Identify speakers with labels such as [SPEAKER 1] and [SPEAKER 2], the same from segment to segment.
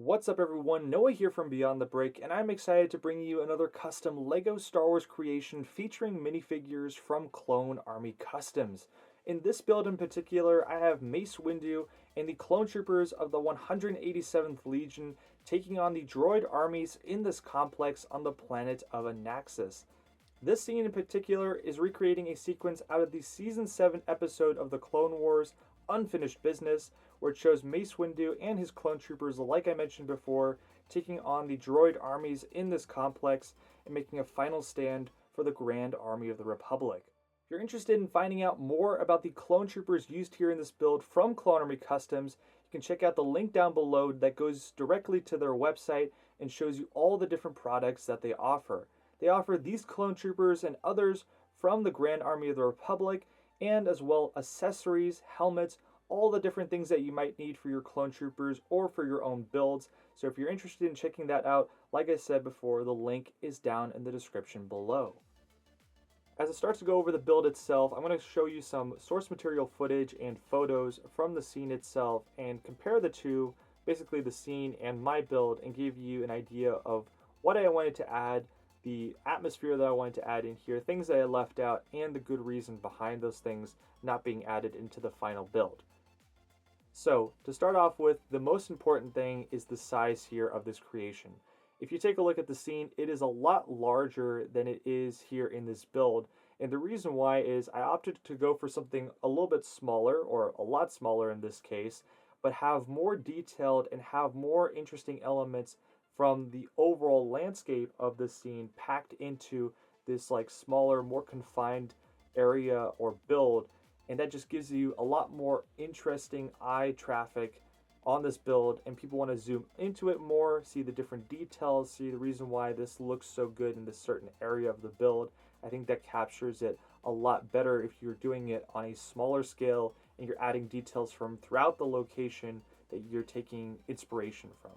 [SPEAKER 1] What's up, everyone? Noah here from Beyond the Break, and I'm excited to bring you another custom LEGO Star Wars creation featuring minifigures from Clone Army Customs. In this build in particular, I have Mace Windu and the clone troopers of the 187th Legion taking on the droid armies in this complex on the planet of Anaxes. This scene in particular is recreating a sequence out of the Season 7 episode of the Clone Wars, Unfinished Business, where it shows Mace Windu and his clone troopers, like I mentioned before, taking on the droid armies in this complex and making a final stand for the Grand Army of the Republic. If you're interested in finding out more about the clone troopers used here in this build from Clone Army Customs, you can check out the link down below that goes directly to their website and shows you all the different products that they offer. They offer these clone troopers and others from the Grand Army of the Republic, and as well accessories, helmets, all the different things that you might need for your clone troopers or for your own builds. So if you're interested in checking that out, like I said before, the link is down in the description below. As it starts to go over the build itself, I'm going to show you some source material footage and photos from the scene itself and compare the two, basically the scene and my build, and give you an idea of what I wanted to add, the atmosphere that I wanted to add in here, things that I left out, and the good reason behind those things not being added into the final build. So, to start off with, the most important thing is the size here of this creation. If you take a look at the scene, it is a lot larger than it is here in this build, and the reason why is I opted to go for something a little bit smaller, or a lot smaller in this case, but have more detailed and have more interesting elements from the overall landscape of the scene packed into this like smaller, more confined area or build, and that just gives you a lot more interesting eye traffic on this build, and people want to zoom into it more, see the different details, see the reason why this looks so good in this certain area of the build. I think that captures it a lot better if you're doing it on a smaller scale and you're adding details from throughout the location that you're taking inspiration from.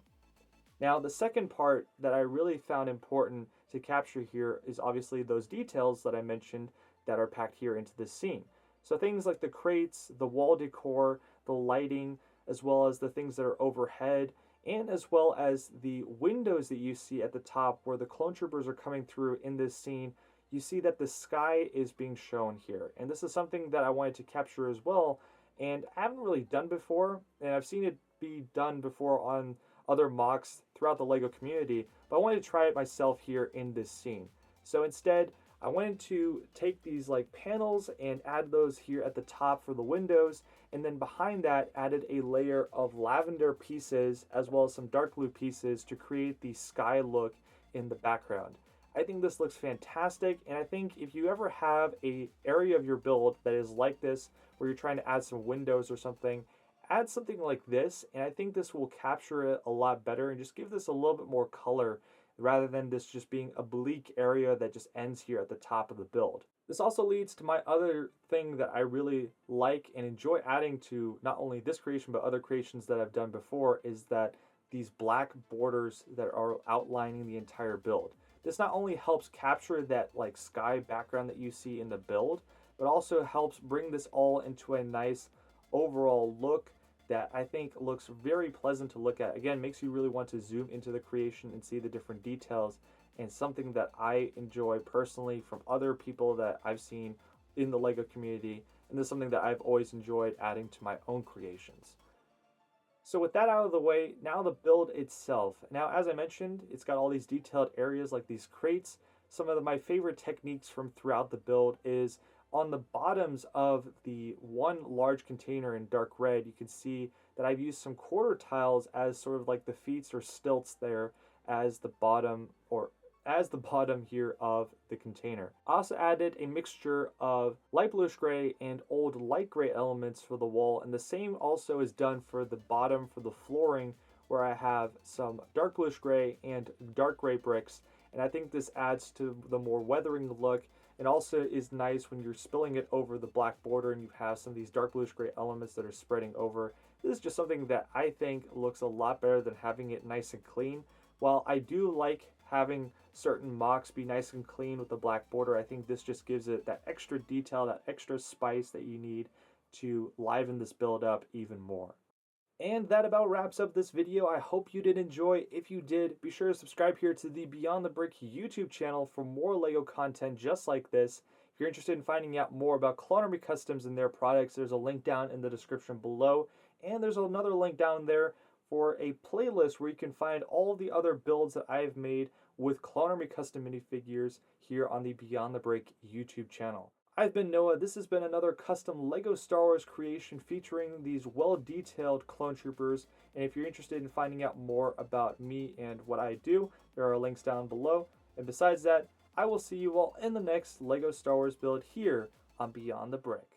[SPEAKER 1] Now, the second part that I really found important to capture here is obviously those details that I mentioned that are packed here into this scene. So things like the crates, the wall decor, the lighting, as well as the things that are overhead, and as well as the windows that you see at the top where the clone troopers are coming through in this scene. You see that the sky is being shown here. And this is something that I wanted to capture as well, and I haven't really done before, and I've seen it be done before on other mocks throughout the LEGO community, but I wanted to try it myself here in this scene. So instead, I wanted to take these like panels and add those here at the top for the windows, and then behind that added a layer of lavender pieces as well as some dark blue pieces to create the sky look in the background. I think this looks fantastic, and I think if you ever have a area of your build that is like this, where you're trying to add some windows or something, add something like this, and I think this will capture it a lot better and just give this a little bit more color rather than this just being a bleak area that just ends here at the top of the build. This also leads to my other thing that I really like and enjoy adding to not only this creation but other creations that I've done before, is that these black borders that are outlining the entire build. This not only helps capture that like sky background that you see in the build, but also helps bring this all into a nice overall look that I think looks very pleasant to look at. Again, makes you really want to zoom into the creation and see the different details, and something that I enjoy personally from other people that I've seen in the LEGO community, and this is something that I've always enjoyed adding to my own creations. So with that out of the way, now the build itself. Now, as I mentioned, it's got all these detailed areas like these crates. Some of my favorite techniques from throughout the build is on the bottoms of the one large container in dark red, you can see that I've used some quarter tiles as sort of like the feet or stilts there as the bottom, or as the bottom here of the container. I also added a mixture of light bluish gray and old light gray elements for the wall, and the same also is done for the bottom for the flooring, where I have some dark bluish gray and dark gray bricks, and I think this adds to the more weathering look, and also is nice when you're spilling it over the black border and you have some of these dark bluish gray elements that are spreading over. This is just something that I think looks a lot better than having it nice and clean. While I do like having certain mocks be nice and clean with the black border, I think this just gives it that extra detail, that extra spice that you need to liven this build up even more. And that about wraps up this video. I hope you did enjoy. If you did, be sure to subscribe here to the Beyond the Brick YouTube channel for more LEGO content just like this. If you're interested in finding out more about Clone Army Customs and their products, there's a link down in the description below. And there's another link down there for a playlist where you can find all the other builds that I've made with Clone Army Custom minifigures here on the Beyond the Break YouTube channel. I've been Noah. This has been another custom LEGO Star Wars creation featuring these well-detailed clone troopers. And if you're interested in finding out more about me and what I do, there are links down below. And besides that, I will see you all in the next LEGO Star Wars build here on Beyond the Brick.